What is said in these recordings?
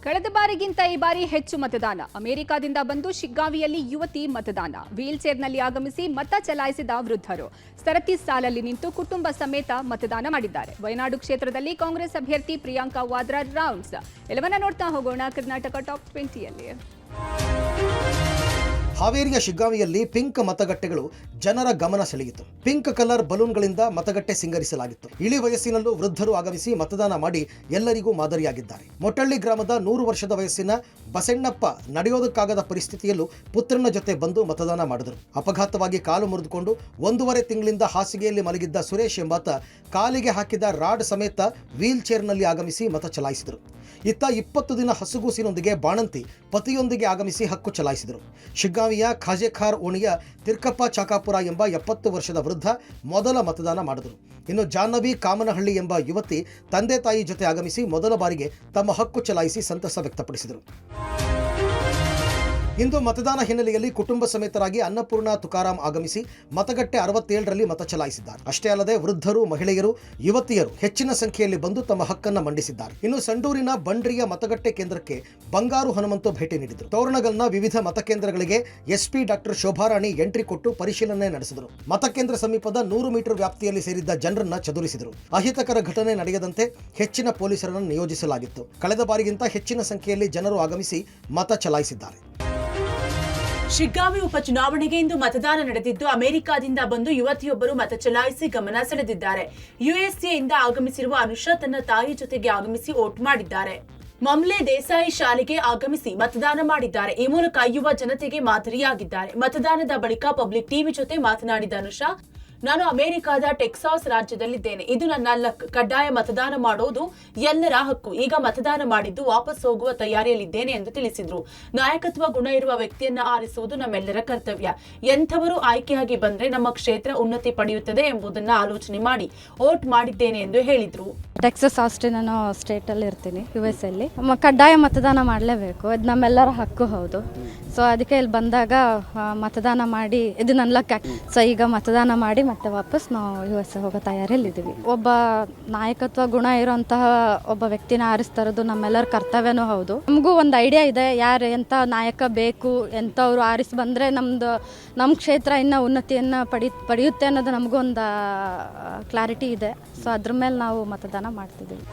ಕಳೆದ ಬಾರಿಗಿಂತ ಈ ಬಾರಿ ಹೆಚ್ಚು ಮತದಾನ. ಅಮೆರಿಕದಿಂದ ಬಂದು ಶಿಗ್ಗಾವಿಯಲ್ಲಿ ಯುವತಿ ಮತದಾನ. ವೀಲ್ ಚೇರ್ನಲ್ಲಿ ಆಗಮಿಸಿ ಮತ ಚಲಾಯಿಸಿದ ವೃದ್ಧರು ಸರತಿ ಸಾಲಲ್ಲಿ ನಿಂತು ಕುಟುಂಬ ಸಮೇತ ಮತದಾನ ಮಾಡಿದ್ದಾರೆ. ವಯನಾಡು ಕ್ಷೇತ್ರದಲ್ಲಿ ಕಾಂಗ್ರೆಸ್ ಅಭ್ಯರ್ಥಿ ಪ್ರಿಯಾಂಕಾ ವಾದ್ರಾ ರೌಂಡ್ಸ್. ಎಲ್ಲವನ್ನ ನೋಡ್ತಾ ಹೋಗೋಣ ಕರ್ನಾಟಕ ಟಾಪ್ 20ಯಲ್ಲಿ. ಹಾವೇರಿಯ ಶಿಗ್ಗಾವಿಯಲ್ಲಿ ಪಿಂಕ್ ಮತಗಟ್ಟೆಗಳು ಜನರ ಗಮನ ಸೆಳೆಯಿತು. ಪಿಂಕ್ ಕಲರ್ ಬಲೂನ್ಗಳಿಂದ ಮತಗಟ್ಟೆ ಸಿಂಗರಿಸಲಾಗಿತ್ತು. ಇಳಿ ವಯಸ್ಸಿನಲ್ಲೂ ವೃದ್ಧರು ಆಗಮಿಸಿ ಮತದಾನ ಮಾಡಿ ಎಲ್ಲರಿಗೂ ಮಾದರಿಯಾಗಿದ್ದಾರೆ. ಮೊಟ್ಟಳ್ಳಿ ಗ್ರಾಮದ 100 ವರ್ಷದ ವಯಸ್ಸಿನ ಬಸಣ್ಣಪ್ಪ ನಡೆಯೋದಕ್ಕಾಗದ ಪರಿಸ್ಥಿತಿಯಲ್ಲೂ ಪುತ್ರನ ಜೊತೆ ಬಂದು ಮತದಾನ ಮಾಡಿದರು. ಅಪಘಾತವಾಗಿ ಕಾಲು ಮುರಿದುಕೊಂಡು 1.5 ತಿಂಗಳಿಂದ ಹಾಸಿಗೆಯಲ್ಲಿ ಮಲಗಿದ್ದ ಸುರೇಶ್ ಎಂಬಾತ ಕಾಲಿಗೆ ಹಾಕಿದ ರಾಡ್ ಸಮೇತ ವೀಲ್ ಚೇರ್ನಲ್ಲಿ ಆಗಮಿಸಿ ಮತ ಚಲಾಯಿಸಿದರು. ಇತ್ತ 20 ದಿನ ಹಸುಗೂಸಿನೊಂದಿಗೆ ಬಾಣಂತಿ ಪತಿಯೊಂದಿಗೆ ಆಗಮಿಸಿ ಹಕ್ಕು ಚಲಾಯಿಸಿದರು. ಶಿಗ್ಗಾವಿಯ ಖಾಜೆಖಾರ್ ಓಣಿಯ ತಿರ್ಕಪ್ಪ ಚಾಕಾಪುರ ಎಂಬ 70 ವರ್ಷದ ವೃದ್ಧ ಮೊದಲ ಮತದಾನ ಮಾಡಿದರು. ಇನ್ನು ಜಾಹ್ನವಿ ಕಾಮನಹಳ್ಳಿ ಎಂಬ ಯುವತಿ ತಂದೆ ತಾಯಿ ಜೊತೆ ಆಗಮಿಸಿ ಮೊದಲ ಬಾರಿಗೆ ತಮ್ಮ ಹಕ್ಕು ಚಲಾಯಿಸಿ ಸಂತಸ ವ್ಯಕ್ತಪಡಿಸಿದರು. ಇಂದು ಮತದಾನ ಹಿನ್ನೆಲೆಯಲ್ಲಿ ಕುಟುಂಬ ಸಮೇತರಾಗಿ ಅನ್ನಪೂರ್ಣ ತುಕಾರಾಂ ಆಗಮಿಸಿ ಮತಗಟ್ಟೆ 67ರಲ್ಲಿ ಮತ ಚಲಾಯಿಸಿದ್ದಾರೆ. ಅಷ್ಟೇ ಅಲ್ಲದೆ ವೃದ್ಧರು, ಮಹಿಳೆಯರು, ಯುವತಿಯರು ಹೆಚ್ಚಿನ ಸಂಖ್ಯೆಯಲ್ಲಿ ಬಂದು ತಮ್ಮ ಹಕ್ಕನ್ನು ಮಂಡಿಸಿದ್ದಾರೆ. ಇನ್ನು ಸಂಡೂರಿನ ಬಂಡ್ರಿಯ ಮತಗಟ್ಟೆ ಕೇಂದ್ರಕ್ಕೆ ಬಂಗಾರು ಹನುಮಂತು ಭೇಟಿ ನೀಡಿದರು. ತೋರಣಗಲ್ನ ವಿವಿಧ ಮತಕೇಂದ್ರಗಳಿಗೆ ಎಸ್ಪಿ ಡಾಕ್ಟರ್ ಶೋಭಾರಾಣಿ ಎಂಟ್ರಿ ಕೊಟ್ಟು ಪರಿಶೀಲನೆ ನಡೆಸಿದರು. ಮತಕೇಂದ್ರ ಸಮೀಪದ 100 ಮೀಟರ್ ವ್ಯಾಪ್ತಿಯಲ್ಲಿ ಸೇರಿದ್ದ ಜನರನ್ನ ಚದುರಿಸಿದರು. ಅಹಿತಕರ ಘಟನೆ ನಡೆಯದಂತೆ ಹೆಚ್ಚಿನ ಪೊಲೀಸರನ್ನು ನಿಯೋಜಿಸಲಾಗಿತ್ತು. ಕಳೆದ ಬಾರಿಗಿಂತ ಹೆಚ್ಚಿನ ಸಂಖ್ಯೆಯಲ್ಲಿ ಜನರು ಆಗಮಿಸಿ ಮತ ಚಲಾಯಿಸಿದ್ದಾರೆ. ಶಿಗ್ಗಾವಿ ಉಪಚುನಾವಣೆಗೆ ಇಂದು ಮತದಾನ ನಡೆದಿದ್ದು, ಅಮೆರಿಕದಿಂದ ಬಂದು ಯುವತಿಯೊಬ್ಬರು ಮತ ಚಲಾಯಿಸಿ ಗಮನ ಸೆಳೆದಿದ್ದಾರೆ. ಯುಎಸ್ಎಯಿಂದ ಆಗಮಿಸಿರುವ ಅನುಷಾ ತನ್ನ ತಾಯಿ ಜೊತೆಗೆ ಆಗಮಿಸಿ ವೋಟ್ ಮಾಡಿದ್ದಾರೆ. ಮಮ್ಲೆ ದೇಸಾಯಿ ಶಾಲೆಗೆ ಆಗಮಿಸಿ ಮತದಾನ ಮಾಡಿದ್ದಾರೆ. ಈ ಮೂಲಕ ಯುವ ಜನತೆಗೆ ಮಾದರಿಯಾಗಿದ್ದಾರೆ. ಮತದಾನದ ಬಳಿಕ ಪಬ್ಲಿಕ್ ಟಿವಿ ಜೊತೆ ಮಾತನಾಡಿದ ಅನುಷಾ, ನಾನು ಅಮೆರಿಕದ ಟೆಕ್ಸಾಸ್ ರಾಜ್ಯದಲ್ಲಿದ್ದೇನೆ. ಇದು ನನ್ನ ಲಕ್. ಕಡ್ಡಾಯ ಮತದಾನ ಮಾಡೋದು ಎಲ್ಲರ ಹಕ್ಕು. ಈಗ ಮತದಾನ ಮಾಡಿದ್ದು ವಾಪಸ್ ಹೋಗುವ ತಯಾರಿಯಲ್ಲಿದ್ದೇನೆ ಎಂದು ತಿಳಿಸಿದ್ರು. ನಾಯಕತ್ವ ಗುಣ ಇರುವ ವ್ಯಕ್ತಿಯನ್ನ ಆರಿಸುವುದು ನಮ್ಮೆಲ್ಲರ ಕರ್ತವ್ಯ. ಎಂಥವರು ಆಯ್ಕೆಯಾಗಿ ಬಂದ್ರೆ ನಮ್ಮ ಕ್ಷೇತ್ರ ಉನ್ನತಿ ಪಡೆಯುತ್ತದೆ ಎಂಬುದನ್ನ ಆಲೋಚನೆ ಮಾಡಿ ವೋಟ್ ಮಾಡಿದ್ದೇನೆ ಎಂದು ಹೇಳಿದ್ರು. ಟೆಕ್ಸಸ್ ಆಸ್ಟಿನ್ ಅನ್ನೋ ಸ್ಟೇಟ್ ಅಲ್ಲಿ ಇರ್ತೀನಿ, US ಅಲ್ಲಿ. ಕಡ್ಡಾಯ ಮತದಾನ ಮಾಡಲೇಬೇಕು, ಇದು ನಮ್ಮೆಲ್ಲರ ಹಕ್ಕು ಹೌದು. ಸೊ ಅದಕ್ಕೆ ಇಲ್ಲಿ ಬಂದಾಗ ಮತದಾನ ಮಾಡಿ, ಇದು ನನ್ನ ಲಕ್. ಸೊ ಈಗ ಮತದಾನ ಮಾಡಿ ಮತ್ತೆ ವಾಪಸ್ ನಾವು US ಹೋಗೋ ತಯಾರಿಯಲ್ಲಿದ್ದೀವಿ. ಒಬ್ಬ ನಾಯಕತ್ವ ಗುಣ ಇರೋಂತಹ ಒಬ್ಬ ವ್ಯಕ್ತಿನ ಆರಿಸ್ತಾ ಇರೋದು ನಮ್ಮೆಲ್ಲರ ಕರ್ತವ್ಯನೂ ಹೌದು. ನಮಗೂ ಒಂದು ಐಡಿಯಾ ಇದೆ, ಯಾರು ಎಂಥ ನಾಯಕ ಬೇಕು, ಎಂಥವ್ರು ಆರಿಸಿ ಬಂದರೆ ನಮ್ಮ ಕ್ಷೇತ್ರ ಇನ್ನೂ ಉನ್ನತಿಯನ್ನು ಪಡೆಯುತ್ತೆ ಅನ್ನೋದು ನಮಗೂ ಒಂದು ಕ್ಲಾರಿಟಿ ಇದೆ. ಸೊ ಅದ್ರ ಮೇಲೆ ನಾವು ಮತದಾನ ಮಾಡ್ತಿದ್ದೀವಿ.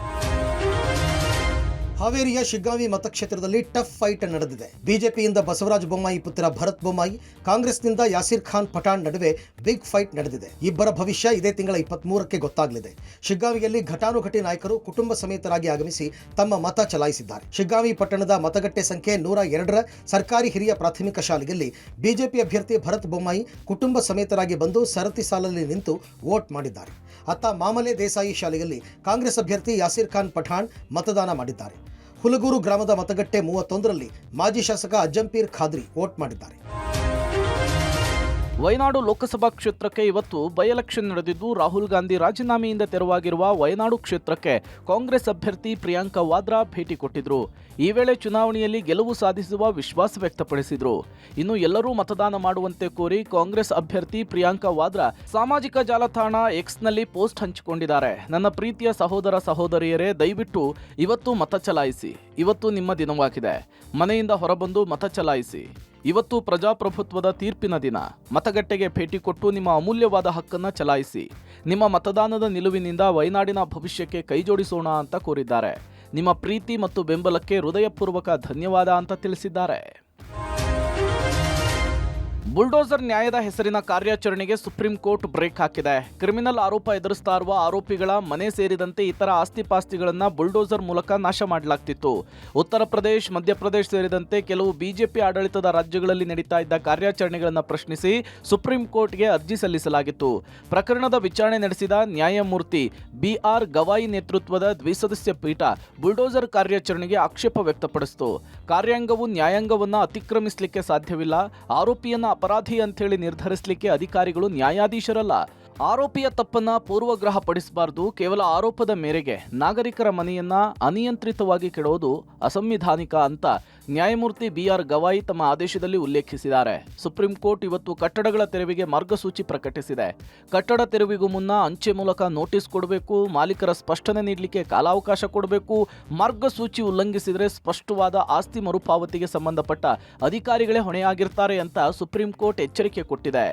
ಹಾವೇರಿಯ ಶಿಗ್ಗಾವಿ ಮತಕ್ಷೇತ್ರದಲ್ಲಿ ಟಫ್ ಫೈಟ್ ನಡೆದಿದೆ. ಬಿಜೆಪಿಯಿಂದ ಬಸವರಾಜ ಬೊಮ್ಮಾಯಿ ಪುತ್ರ ಭರತ್ ಬೊಮ್ಮಾಯಿ, ಕಾಂಗ್ರೆಸ್ನಿಂದ ಯಾಸಿರ್ ಖಾನ್ ಪಠಾಣ್ ನಡುವೆ ಬಿಗ್ ಫೈಟ್ ನಡೆದಿದೆ. ಇಬ್ಬರ ಭವಿಷ್ಯ ಇದೇ ತಿಂಗಳ 23ಕ್ಕೆ ಗೊತ್ತಾಗಲಿದೆ. ಶಿಗ್ಗಾವಿಯಲ್ಲಿ ಘಟಾನುಘಟಿ ನಾಯಕರು ಕುಟುಂಬ ಸಮೇತರಾಗಿ ಆಗಮಿಸಿ ತಮ್ಮ ಮತ ಚಲಾಯಿಸಿದ್ದಾರೆ. ಶಿಗ್ಗಾವಿ ಪಟ್ಟಣದ ಮತಗಟ್ಟೆ ಸಂಖ್ಯೆ 102ರ ಸರ್ಕಾರಿ ಹಿರಿಯ ಪ್ರಾಥಮಿಕ ಶಾಲೆಯಲ್ಲಿ ಬಿಜೆಪಿ ಅಭ್ಯರ್ಥಿ ಭರತ್ ಬೊಮ್ಮಾಯಿ ಕುಟುಂಬ ಸಮೇತರಾಗಿ ಬಂದು ಸರತಿ ಸಾಲಲ್ಲಿ ನಿಂತು ವೋಟ್ ಮಾಡಿದ್ದಾರೆ. ಅತ್ತ ಮಾಮಲೆ ದೇಸಾಯಿ ಶಾಲೆಯಲ್ಲಿ ಕಾಂಗ್ರೆಸ್ ಅಭ್ಯರ್ಥಿ ಯಾಸಿರ್ ಖಾನ್ ಪಠಾಣ್ ಮತದಾನ ಮಾಡಿದ್ದಾರೆ. ಹುಲಗೂರು ಗ್ರಾಮದ ಮತಗಟ್ಟೆ 31ರಲ್ಲಿ ಮಾಜಿ ಶಾಸಕ ಅಜ್ಜಂಪೀರ್ ಖಾದ್ರಿ ವೋಟ್ ಮಾಡಿದ್ದಾರೆ. ವಯನಾಡು ಲೋಕಸಭಾ ಕ್ಷೇತ್ರಕ್ಕೆ ಇವತ್ತು ಬೈ ಎಲೆಕ್ಷನ್ ನಡೆದಿದ್ದು, ರಾಹುಲ್ ಗಾಂಧಿ ರಾಜೀನಾಮೆಯಿಂದ ತೆರವಾಗಿರುವ ವಯನಾಡು ಕ್ಷೇತ್ರಕ್ಕೆ ಕಾಂಗ್ರೆಸ್ ಅಭ್ಯರ್ಥಿ ಪ್ರಿಯಾಂಕಾ ವಾದ್ರಾ ಭೇಟಿ ಕೊಟ್ಟಿದ್ರು. ಈ ವೇಳೆ ಚುನಾವಣೆಯಲ್ಲಿ ಗೆಲುವು ಸಾಧಿಸುವ ವಿಶ್ವಾಸ ವ್ಯಕ್ತಪಡಿಸಿದ್ರು. ಇನ್ನು ಎಲ್ಲರೂ ಮತದಾನ ಮಾಡುವಂತೆ ಕೋರಿ ಕಾಂಗ್ರೆಸ್ ಅಭ್ಯರ್ಥಿ ಪ್ರಿಯಾಂಕಾ ವಾದ್ರಾ ಸಾಮಾಜಿಕ ಜಾಲತಾಣ ಎಕ್ಸ್ನಲ್ಲಿ ಪೋಸ್ಟ್ ಹಂಚಿಕೊಂಡಿದ್ದಾರೆ. ನನ್ನ ಪ್ರೀತಿಯ ಸಹೋದರ ಸಹೋದರಿಯರೇ, ದಯವಿಟ್ಟು ಇವತ್ತು ಮತ ಚಲಾಯಿಸಿ. ಇವತ್ತು ನಿಮ್ಮ ದಿನವಾಗಿದೆ. ಮನೆಯಿಂದ ಹೊರಬಂದು ಮತ ಚಲಾಯಿಸಿ. ಇವತ್ತು ಪ್ರಜಾಪ್ರಭುತ್ವದ ತೀರ್ಪಿನ ದಿನ. ಮತಗಟ್ಟೆಗೆ ಭೇಟಿ ಕೊಟ್ಟು ನಿಮ್ಮ ಅಮೂಲ್ಯವಾದ ಹಕ್ಕನ್ನು ಚಲಾಯಿಸಿ. ನಿಮ್ಮ ಮತದಾನದ ನಿಲುವಿನಿಂದ ವಯನಾಡಿನ ಭವಿಷ್ಯಕ್ಕೆ ಕೈಜೋಡಿಸೋಣ ಅಂತ ಕೋರಿದ್ದಾರೆ. ನಿಮ್ಮ ಪ್ರೀತಿ ಮತ್ತು ಬೆಂಬಲಕ್ಕೆ ಹೃದಯಪೂರ್ವಕ ಧನ್ಯವಾದ ಅಂತ ತಿಳಿಸಿದ್ದಾರೆ. ಬುಲ್ಡೋಸರ್ ನ್ಯಾಯದ ಹೆಸರಿನ ಕಾರ್ಯಾಚರಣೆಗೆ ಸುಪ್ರೀಂ ಕೋರ್ಟ್ ಬ್ರೇಕ್ ಹಾಕಿದೆ. ಕ್ರಿಮಿನಲ್ ಆರೋಪ ಎದುರಿಸ್ತಾ ಇರುವ ಆರೋಪಿಗಳ ಮನೆ ಸೇರಿದಂತೆ ಇತರ ಆಸ್ತಿಪಾಸ್ತಿಗಳನ್ನು ಬುಲ್ಡೋಸರ್ ಮೂಲಕ ನಾಶ ಮಾಡಲಾಗ್ತಿತ್ತು. ಉತ್ತರ ಪ್ರದೇಶ, ಮಧ್ಯಪ್ರದೇಶ ಸೇರಿದಂತೆ ಕೆಲವು ಬಿಜೆಪಿ ಆಡಳಿತದ ರಾಜ್ಯಗಳಲ್ಲಿ ನಡೀತಾ ಇದ್ದ ಕಾರ್ಯಾಚರಣೆಗಳನ್ನು ಪ್ರಶ್ನಿಸಿ ಸುಪ್ರೀಂ ಕೋರ್ಟ್ಗೆ ಅರ್ಜಿ ಸಲ್ಲಿಸಲಾಗಿತ್ತು. ಪ್ರಕರಣದ ವಿಚಾರಣೆ ನಡೆಸಿದ ನ್ಯಾಯಮೂರ್ತಿ BR ಗವಾಯಿ ನೇತೃತ್ವದ ದ್ವಿಸದಸ್ಯ ಪೀಠ ಬುಲ್ಡೋಸರ್ ಕಾರ್ಯಾಚರಣೆಗೆ ಆಕ್ಷೇಪ ವ್ಯಕ್ತಪಡಿಸಿತು. ಕಾರ್ಯಾಂಗವು ನ್ಯಾಯಾಂಗವನ್ನು ಅತಿಕ್ರಮಿಸಲಿಕ್ಕೆ ಸಾಧ್ಯವಿಲ್ಲ. ಆರೋಪಿಯನ್ನ ಅಪರಾಧಿ ಅಂತೇಳಿ ನಿರ್ಧರಿಸಲಿಕ್ಕೆ ಅಧಿಕಾರಿಗಳು ನ್ಯಾಯಾಧೀಶರಲ್ಲ. ಆರೋಪಿಯ ತಪ್ಪನ್ನ ಪೂರ್ವಗ್ರಹ ಪಡಿಸಬಾರದು. ಕೇವಲ ಆರೋಪದ ಮೇರೆಗೆ ನಾಗರಿಕರ ಮನೆಯನ್ನ ಅನಿಯಂತ್ರಿತವಾಗಿ ಕೆಡೋದು ಅಸಂವಿಧಾನಿಕ ಅಂತ ನ್ಯಾಯಮೂರ್ತಿ ಬಿಆರ್ ಗವಾಯಿ ತಮ್ಮ ಆದೇಶದಲ್ಲಿ ಉಲ್ಲೇಖಿಸಿದ್ದಾರೆ. ಸುಪ್ರೀಂ ಕೋರ್ಟ್ ಇವತ್ತು ಕಟ್ಟಡಗಳ ತೆರವಿಗೆ ಮಾರ್ಗಸೂಚಿ ಪ್ರಕಟಿಸಿದೆ. ಕಟ್ಟಡ ತೆರವಿಗೂ ಮುನ್ನ ಅಂಚೆ ಮೂಲಕ ನೋಟಿಸ್ ಕೊಡಬೇಕು, ಮಾಲೀಕರ ಸ್ಪಷ್ಟನೆ ನೀಡಲಿಕ್ಕೆ ಕಾಲಾವಕಾಶ ಕೊಡಬೇಕು. ಮಾರ್ಗಸೂಚಿ ಉಲ್ಲಂಘಿಸಿದರೆ ಸ್ಪಷ್ಟವಾದ ಆಸ್ತಿ ಮರುಪಾವತಿಗೆ ಸಂಬಂಧಪಟ್ಟ ಅಧಿಕಾರಿಗಳೇ ಹೊಣೆಯಾಗಿರ್ತಾರೆ ಅಂತ ಸುಪ್ರೀಂ ಕೋರ್ಟ್ ಎಚ್ಚರಿಕೆ ಕೊಟ್ಟಿದೆ.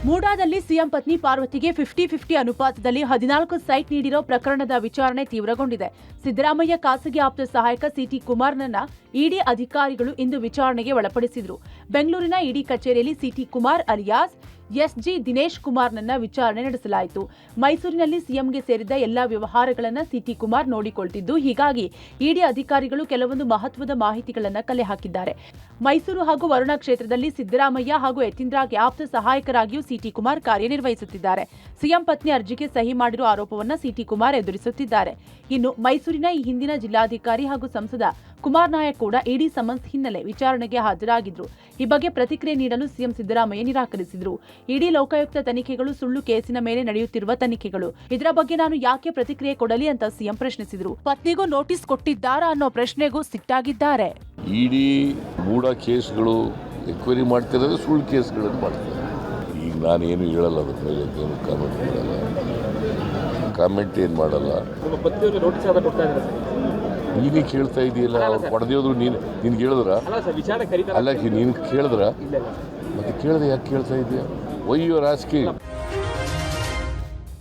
ಮೂಡಾದಲ್ಲಿ ಸಿಎಂ ಪತ್ನಿ ಪಾರ್ವತಿಗೆ 50-50 ಅನುಪಾತದಲ್ಲಿ 14 ಸೈಟ್ ನೀಡಿರೋ ಪ್ರಕರಣದ ವಿಚಾರಣೆ ತೀವ್ರಗೊಂಡಿದೆ. ಸಿದ್ದರಾಮಯ್ಯ ಖಾಸಗಿ ಆಪ್ತ ಸಹಾಯಕ ಸಿಟಿ ಕುಮಾರ್ನನ್ನ ಇಡಿ ಅಧಿಕಾರಿಗಳು ಇಂದು ವಿಚಾರಣೆಗೆ ಒಳಪಡಿಸಿದ್ರು. ಬೆಂಗಳೂರಿನ ಇಡಿ ಕಚೇರಿಯಲ್ಲಿ CT Kumar alias SG Dinesh ಕುಮಾರ್ನನ್ನ ವಿಚಾರಣೆ ನಡೆಸಲಾಯಿತು. ಮೈಸೂರಿನಲ್ಲಿ ಸಿಎಂಗೆ ಸೇರಿದ ಎಲ್ಲಾ ವ್ಯವಹಾರಗಳನ್ನು ಸಿಟಿ ಕುಮಾರ್ ನೋಡಿಕೊಳ್ತಿದ್ದು, ಹೀಗಾಗಿ ಇಡಿ ಅಧಿಕಾರಿಗಳು ಕೆಲವೊಂದು ಮಹತ್ವದ ಮಾಹಿತಿಗಳನ್ನು ಕಲೆ ಹಾಕಿದ್ದಾರೆ. ಮೈಸೂರು ಹಾಗೂ ವರುಣ ಕ್ಷೇತ್ರದಲ್ಲಿ ಸಿದ್ದರಾಮಯ್ಯ ಹಾಗೂ ಯತೀಂದ್ರಗೆ ಆಪ್ತ ಸಹಾಯಕರಾಗಿಯೂ ಸಿಟಿ ಕುಮಾರ್ ಕಾರ್ಯನಿರ್ವಹಿಸುತ್ತಿದ್ದಾರೆ. ಸಿಎಂ ಪತ್ನಿ ಅರ್ಜಿಗೆ ಸಹಿ ಮಾಡಿರುವ ಆರೋಪವನ್ನು ಸಿಟಿ ಕುಮಾರ್ ಎದುರಿಸುತ್ತಿದ್ದಾರೆ. ಇನ್ನು ಮೈಸೂರಿನ ಈ ಹಿಂದಿನ ಜಿಲ್ಲಾಧಿಕಾರಿ ಹಾಗೂ ಸಂಸದ ಕುಮಾರ್ ನಾಯಕ್ ಕೂಡ ಇಡಿ ಸಮನ್ಸ್ ಹಿನ್ನೆಲೆ ವಿಚಾರಣೆಗೆ ಹಾಜರಾಗಿದ್ರು. ಈ ಬಗ್ಗೆ ಪ್ರತಿಕ್ರಿಯೆ ನೀಡಲು ಸಿಎಂ ಸಿದ್ದರಾಮಯ್ಯ ನಿರಾಕರಿಸಿದ್ರು. ಇಡಿ ಲೋಕಾಯುಕ್ತ ತನಿಖೆಗಳು ಸುಳ್ಳು ಕೇಸಿನ ಮೇಲೆ ನಡೆಯುತ್ತಿರುವ ತನಿಖೆಗಳು, ಇದರ ಬಗ್ಗೆ ನಾನು ಯಾಕೆ ಪ್ರತಿಕ್ರಿಯೆ ಕೊಡಲಿ ಅಂತ ಸಿಎಂ ಪ್ರಶ್ನಿಸಿದ್ರು. ಪತ್ನಿಗೂ ನೋಟಿಸ್ ಕೊಟ್ಟಿದ್ದಾರಾ ಅನ್ನೋ ಪ್ರಶ್ನೆಗೂ ಸಿಟ್ಟಾಗಿದ್ದಾರೆ. ಇಡಿ ಮೂಢ ಕೇಸ್ಗಳು ಎಕ್ವೈರಿ ಮಾಡ್ತಿರೋದು ಸುಳ್ಳು ಕೇಸ್ಗಳನ್ನು ಮಾಡ್ತಾರೆ. ಈಗ ನಾನೇನು ಹೇಳಲ್ಲ, ಅದ್ರ ಮೇಲೆ ಏನು ಕಾಮೆಂಟ್ ಮಾಡಲ್ಲ, ಕಾಮೆಂಟ್ ಏನು ಮಾಡಲ್ಲ. ನೀನೇ ಕೇಳ್ತಾ ಇದೆಯಲ್ಲ, ಅವ್ರು ಪಡೆದಿರೋದು ನೀನು ಕೇಳಿದ್ರ? ಅಲ್ಲ, ನೀನು ಕೇಳಿದ್ರ? ಮತ್ತೆ ಕೇಳದೆ ಯಾಕೆ ಕೇಳ್ತಾ ಇದೆಯಾ? Why you are asking?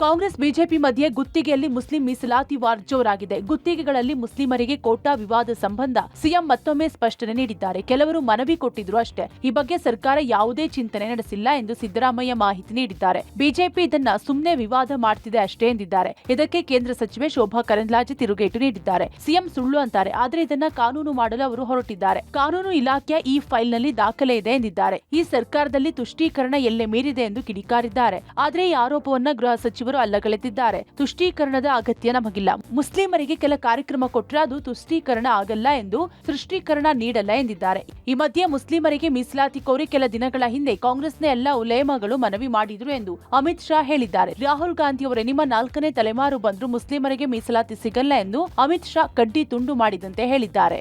Congress BJP ಮಧ್ಯೆ ಗುತ್ತಿಗೆಯಲ್ಲಿ ಮುಸ್ಲಿಂ ಮೀಸಲಾತಿ ವಾರ್ ಜೋರಾಗಿದೆ. ಗುತ್ತಿಗೆಗಳಲ್ಲಿ ಮುಸ್ಲಿಮರಿಗೆ ಕೋಟಾ ವಿವಾದ ಸಂಬಂಧ ಸಿಎಂ ಮತ್ತೊಮ್ಮೆ ಸ್ಪಷ್ಟನೆ ನೀಡಿದ್ದಾರೆ. ಕೆಲವರು ಮನವಿ ಕೊಟ್ಟಿದ್ರು ಅಷ್ಟೇ. ಈ ಬಗ್ಗೆ ಸರ್ಕಾರ ಯಾವುದೇ ಚಿಂತನೆ ನಡೆಸಿಲ್ಲ ಎಂದು ಸಿದ್ದರಾಮಯ್ಯ ಮಾಹಿತಿ ನೀಡಿದ್ದಾರೆ. ಬಿಜೆಪಿ ಇದನ್ನ ಸುಮ್ಮನೆ ವಿವಾದ ಮಾಡ್ತಿದೆ ಅಷ್ಟೇ ಎಂದಿದ್ದಾರೆ. ಇದಕ್ಕೆ ಕೇಂದ್ರ ಸಚಿವೆ ಶೋಭಾ ಕರಂದ್ಲಾಜೆ ತಿರುಗೇಟು ನೀಡಿದ್ದಾರೆ. ಸಿಎಂ ಸುಳ್ಳು ಅಂತಾರೆ, ಆದ್ರೆ ಇದನ್ನ ಕಾನೂನು ಮಾಡಲು ಅವರು ಹೊರಟಿದ್ದಾರೆ. ಕಾನೂನು ಇಲಾಖೆಯ ಈ ಫೈಲ್ನಲ್ಲಿ ದಾಖಲೆ ಇದೆ ಎಂದಿದ್ದಾರೆ. ಈ ಸರ್ಕಾರದಲ್ಲಿ ತುಷ್ಟೀಕರಣ ಎಲ್ಲೆ ಮೀರಿದೆ ಎಂದು ಕಿಡಿಕಾರಿದ್ದಾರೆ. ಆದ್ರೆ ಈ ಆರೋಪವನ್ನ ಗೃಹ ಸಚಿವರು ಅಲ್ಲಗಳೆದಿದ್ದಾರೆ. ತುಷ್ಟೀಕರಣದ ಅಗತ್ಯ ನಮಗಿಲ್ಲ. ಮುಸ್ಲಿಮರಿಗೆ ಕೆಲ ಕಾರ್ಯಕ್ರಮ ಕೊಟ್ಟರೆ ಅದು ತುಷ್ಟೀಕರಣ ಆಗಲ್ಲ ಎಂದು ಸೃಷ್ಟೀಕರಣ ನೀಡಲ್ಲ ಎಂದಿದ್ದಾರೆ. ಈ ಮಧ್ಯೆ ಮುಸ್ಲಿಮರಿಗೆ ಮೀಸಲಾತಿ ಕೋರಿ ಕೆಲ ದಿನಗಳ ಹಿಂದೆ ಕಾಂಗ್ರೆಸ್ನ ಎಲ್ಲ ಉಲೇಮಾಗಳು ಮನವಿ ಮಾಡಿದ್ರು ಎಂದು ಅಮಿತ್ ಶಾ ಹೇಳಿದ್ದಾರೆ. ರಾಹುಲ್ ಗಾಂಧಿ ಅವರ ನಿಮ್ಮ 4ನೇ ತಲೆಮಾರು ಬಂದ್ರು ಮುಸ್ಲಿಮರಿಗೆ ಮೀಸಲಾತಿ ಸಿಗಲ್ಲ ಎಂದು ಅಮಿತ್ ಶಾ ಕಡ್ಡಿ ತುಂಡು ಮಾಡಿದಂತೆ ಹೇಳಿದ್ದಾರೆ.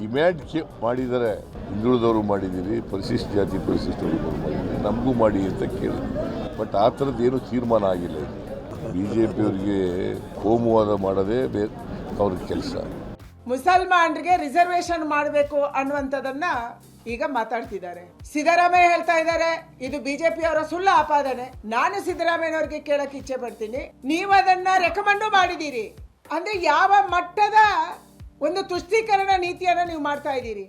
ಡಿಮ್ಯಾಂಡ್ ಮಾಡಿದರೆ ಹಿಂದುಳಿದವರು ಮಾಡಿದ್ದೀರಿ, ಪರಿಶಿಷ್ಟ ಜಾತಿ ಪರಿಶಿಷ್ಟ ಮಾಡಿದ್ದೀರಿ, ನಮಗೂ ಮಾಡಿ ಅಂತ ಕೇಳಿದ್ವಿ. ಬಟ್ ಆ ಥರದ್ದು ಏನು ತೀರ್ಮಾನ ಆಗಿಲ್ಲ. ಬಿಜೆಪಿಯವರಿಗೆ ಕೋಮುವಾದ ಮಾಡೋದೇ ಅವ್ರ ಕೆಲಸ. ಮುಸಲ್ಮಾನರಿಗೆ ರಿಸರ್ವೇಶನ್ ಮಾಡಬೇಕು ಅನ್ನುವಂಥದ್ದನ್ನ ಈಗ ಮಾತಾಡ್ತಿದ್ದಾರೆ. ಸಿದ್ದರಾಮಯ್ಯ ಹೇಳ್ತಾ ಇದ್ದಾರೆ ಇದು ಬಿಜೆಪಿಯವರ ಸುಳ್ಳು ಆಪಾದನೆ. ನಾನು ಸಿದ್ದರಾಮಯ್ಯನವರಿಗೆ ಕೇಳಕ್ಕೆ ಇಚ್ಛೆ ಪಡ್ತೀನಿ, ನೀವು ಅದನ್ನ ರೆಕಮೆಂಡು ಮಾಡಿದ್ದೀರಿ ಅಂದ್ರೆ ಯಾವ ಮಟ್ಟದ ಒಂದು ತುಷ್ಟೀಕರಣ ನೀತಿಯನ್ನು ನೀವು ಮಾಡ್ತಾ ಇದ್ದೀರಿ?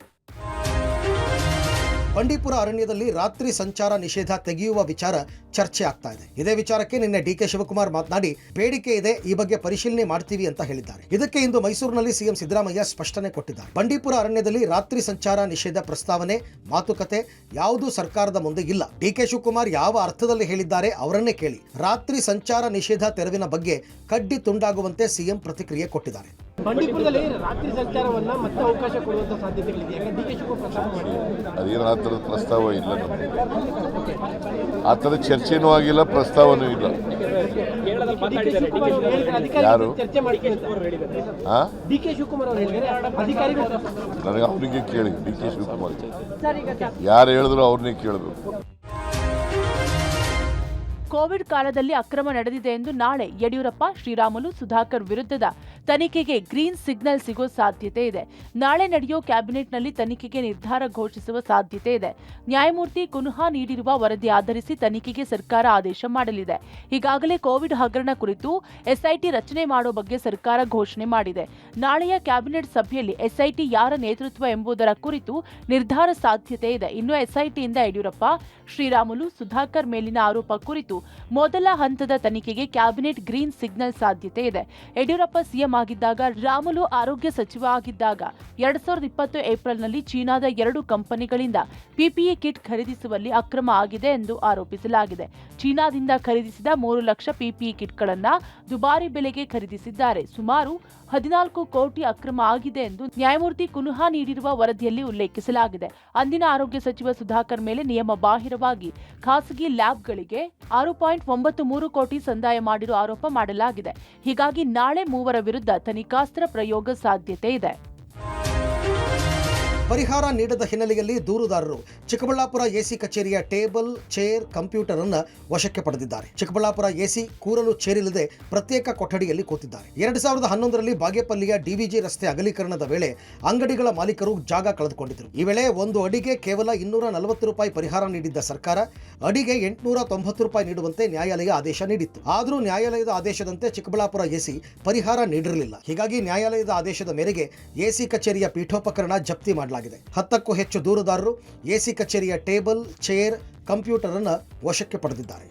ಬಂಡೀಪುರ ಅರಣ್ಯದಲ್ಲಿ ರಾತ್ರಿ ಸಂಚಾರ ನಿಷೇಧ ತೆಗೆಯುವ ವಿಚಾರ ಚರ್ಚೆ ಆಗ್ತಾ ಇದೆ. ಇದೇ ವಿಚಾರಕ್ಕೆ ನಿನ್ನೆ ಡಿಕೆ ಶಿವಕುಮಾರ್ ಮಾತನಾಡಿ ಬೇಡಿಕೆ ಇದೆ, ಈ ಬಗ್ಗೆ ಪರಿಶೀಲನೆ ಮಾಡ್ತೀವಿ ಅಂತ ಹೇಳಿದ್ದಾರೆ. ಇದಕ್ಕೆ ಇಂದು ಮೈಸೂರಿನಲ್ಲಿ ಸಿಎಂ ಸಿದ್ದರಾಮಯ್ಯ ಸ್ಪಷ್ಟನೆ ಕೊಟ್ಟಿದ್ದಾರೆ. ಬಂಡೀಪುರ ಅರಣ್ಯದಲ್ಲಿ ರಾತ್ರಿ ಸಂಚಾರ ನಿಷೇಧ ಪ್ರಸ್ತಾವನೆ ಮಾತುಕತೆ ಯಾವುದೂ ಸರ್ಕಾರದ ಮುಂದೆ ಇಲ್ಲ. ಡಿಕೆ ಶಿವಕುಮಾರ್ ಯಾವ ಅರ್ಥದಲ್ಲಿ ಹೇಳಿದ್ದಾರೆ ಅವರನ್ನೇ ಕೇಳಿ. ರಾತ್ರಿ ಸಂಚಾರ ನಿಷೇಧ ತೆರವಿನ ಬಗ್ಗೆ ಕಡ್ಡಿ ತುಂಡಾಗುವಂತೆ ಸಿಎಂ ಪ್ರತಿಕ್ರಿಯೆ ಕೊಟ್ಟಿದ್ದಾರೆ. ಬಂಡೀಪುರದಲ್ಲಿ ರಾತ್ರಿ ಸಂಚಾರವನ್ನ ಮತ್ತೆ ಅವಕಾಶ ಕೊಡುವಂತ ಸಾಧ್ಯತೆಗಳಿದೆ. ಡಿಕೆ ಶಿವಕುಮಾರ್ ಪ್ರಸ್ತಾಪ ಮಾಡಿದ್ದಾರೆ. ಅದೇನು ಆ ಥರದ ಪ್ರಸ್ತಾವ ಇಲ್ಲ, ಆ ಥರದ ಚರ್ಚೆನೂ ಆಗಿಲ್ಲ, ಪ್ರಸ್ತಾವನೂ ಇಲ್ಲ. ಯಾರು? ಡಿಕೆ ಶಿವಕುಮಾರ್ ಅವರು ಹೇಳಿದ್ದಾರೆ ಅಧಿಕಾರಿಗಳು. ನನಗೆ ಅವನಿಗೆ ಕೇಳಿ, ಡಿಕೆ ಶಿವಕುಮಾರ್ ಯಾರು ಹೇಳಿದ್ರು ಅವ್ರನ್ನೇ ಕೇಳಬೇಕು. ಕೋವಿಡ್ ಕಾಲದಲ್ಲಿ ಅಕ್ರಮ ನಡೆದಿದೆ ಎಂದು ನಾಳೆ ಯಡಿಯೂರಪ್ಪ, ಶ್ರೀರಾಮುಲು, ಸುಧಾಕರ್ ವಿರುದ್ಧದ ತನಿಖೆಗೆ ಗ್ರೀನ್ ಸಿಗ್ನಲ್ ಸಿಗೋ ಸಾಧ್ಯತೆ ಇದೆ. ನಾಳೆ ನಡೆಯೋ ಕ್ಯಾಬಿನೆಟ್ನಲ್ಲಿ ತನಿಖೆಗೆ ನಿರ್ಧಾರ ಘೋಷಿಸುವ ಸಾಧ್ಯತೆ ಇದೆ. ನ್ಯಾಯಮೂರ್ತಿ ಕುನ್ಹಾ ನೀಡಿರುವ ವರದಿ ಆಧರಿಸಿ ತನಿಖೆಗೆ ಸರ್ಕಾರ ಆದೇಶ ಮಾಡಲಿದೆ. ಈಗಾಗಲೇ ಕೋವಿಡ್ ಹಗರಣ ಕುರಿತು ಎಸ್ಐಟಿ ರಚನೆ ಮಾಡೋ ಬಗ್ಗೆ ಸರ್ಕಾರ ಘೋಷಣೆ ಮಾಡಿದೆ. ನಾಳೆಯ ಕ್ಯಾಬಿನೆಟ್ ಸಭೆಯಲ್ಲಿ ಎಸ್ಐಟಿ ಯಾರ ನೇತೃತ್ವ ಎಂಬುದರ ಕುರಿತು ನಿರ್ಧಾರ ಸಾಧ್ಯತೆ ಇದೆ. ಇನ್ನು ಎಸ್ಐಟಿಯಿಂದ ಯಡಿಯೂರಪ್ಪ, ಶ್ರೀರಾಮುಲು, ಸುಧಾಕರ್ ಮೇಲಿನ ಆರೋಪ ಕುರಿತು ಮೊದಲ ಹಂತದ ತನಿಖೆಗೆ ಕ್ಯಾಬಿನೆಟ್ ಗ್ರೀನ್ ಸಿಗ್ನಲ್ ಸಾಧ್ಯತೆ ಇದೆ. ಯಡಿಯೂರಪ್ಪ ಸಿಎಂ ಆಗಿದ್ದಾಗ, ರಾಮುಲು ಆರೋಗ್ಯ ಸಚಿವ ಆಗಿದ್ದಾಗ 2020 ಏಪ್ರಿಲ್ನಲ್ಲಿ ಚೀನಾದ 2 ಕಂಪನಿಗಳಿಂದ ಪಿಪಿಇ ಕಿಟ್ ಖರೀದಿಸುವಲ್ಲಿ ಅಕ್ರಮ ಆಗಿದೆ ಎಂದು ಆರೋಪಿಸಲಾಗಿದೆ. ಚೀನಾದಿಂದ ಖರೀದಿಸಿದ 3 ಲಕ್ಷ ಪಿಪಿಇ ಕಿಟ್ಗಳನ್ನು ದುಬಾರಿ ಬೆಲೆಗೆ ಖರೀದಿಸಿದ್ದಾರೆ. ಸುಮಾರು 14 ಕೋಟಿ ಅಕ್ರಮ ಆಗಿದೆ ಎಂದು ನ್ಯಾಯಮೂರ್ತಿ ಕುನ್ಹಾ ನೀಡಿರುವ ವರದಿಯಲ್ಲಿ ಉಲ್ಲೇಖಿಸಲಾಗಿದೆ. ಅಂದಿನ ಆರೋಗ್ಯ ಸಚಿವ ಸುಧಾಕರ್ ಮೇಲೆ ನಿಯಮ ಬಾಹಿರವಾಗಿ ಖಾಸಗಿ ಲ್ಯಾಬ್ಗಳಿಗೆ 6.93 ಕೋಟಿ ಸಂದಾಯ ಮಾಡಿರುವ ಆರೋಪ ಮಾಡಲಾಗಿದೆ. ಹೀಗಾಗಿ ನಾಳೆ 3 ವಿರುದ್ಧ ತನಿಖಾಸ್ತ್ರ ಪ್ರಯೋಗ ಸಾಧ್ಯತೆ ಇದೆ. ಪರಿಹಾರ ನೀಡದ ಹಿನ್ನೆಲೆಯಲ್ಲಿ ದೂರುದಾರರು ಚಿಕ್ಕಬಳ್ಳಾಪುರ ಎಸಿ ಕಚೇರಿಯ ಟೇಬಲ್, ಚೇರ್, ಕಂಪ್ಯೂಟರ್ ಅನ್ನು ವಶಕ್ಕೆ ಪಡೆದಿದ್ದಾರೆ. ಚಿಕ್ಕಬಳ್ಳಾಪುರ ಎಸಿ ಕೂರಲು ಚೇರಿಲ್ಲದೆ ಪ್ರತ್ಯೇಕ ಕೊಠಡಿಯಲ್ಲಿ ಕೂತಿದ್ದಾರೆ. 2011ರಲ್ಲಿ ಬಾಗೇಪಲ್ಲಿಯ ಡಿವಿಜಿ ರಸ್ತೆ ಅಗಲೀಕರಣದ ವೇಳೆ ಅಂಗಡಿಗಳ ಮಾಲೀಕರು ಜಾಗ ಕಳೆದುಕೊಂಡಿದ್ದರು. ಈ ವೇಳೆ ಒಂದು ಅಡಿಗೆ ಕೇವಲ 240 ರೂಪಾಯಿ ಪರಿಹಾರ ನೀಡಿದ್ದ ಸರ್ಕಾರ ಅಡಿಗೆ 890 ರೂಪಾಯಿ ನೀಡುವಂತೆ ನ್ಯಾಯಾಲಯ ಆದೇಶ ನೀಡಿತ್ತು. ಆದರೂ ನ್ಯಾಯಾಲಯದ ಆದೇಶದಂತೆ ಚಿಕ್ಕಬಳ್ಳಾಪುರ ಎಸಿ ಪರಿಹಾರ ನೀಡಿರಲಿಲ್ಲ. ಹೀಗಾಗಿ ನ್ಯಾಯಾಲಯದ ಆದೇಶದ ಮೇರೆಗೆ ಎಸಿ ಕಚೇರಿಯ ಪೀಠೋಪಕರಣ ಜಪ್ತಿ ಮಾಡಲಾಗಿದೆ. 10ಕ್ಕೂ ಹೆಚ್ಚು ದೂರುದಾರರು ಎಸಿ ಕಚೇರಿಯ ಟೇಬಲ್, ಚೇರ್, ಕಂಪ್ಯೂಟರ್ ಅನ್ನು ವಶಕ್ಕೆ ಪಡೆದಿದ್ದಾರೆ.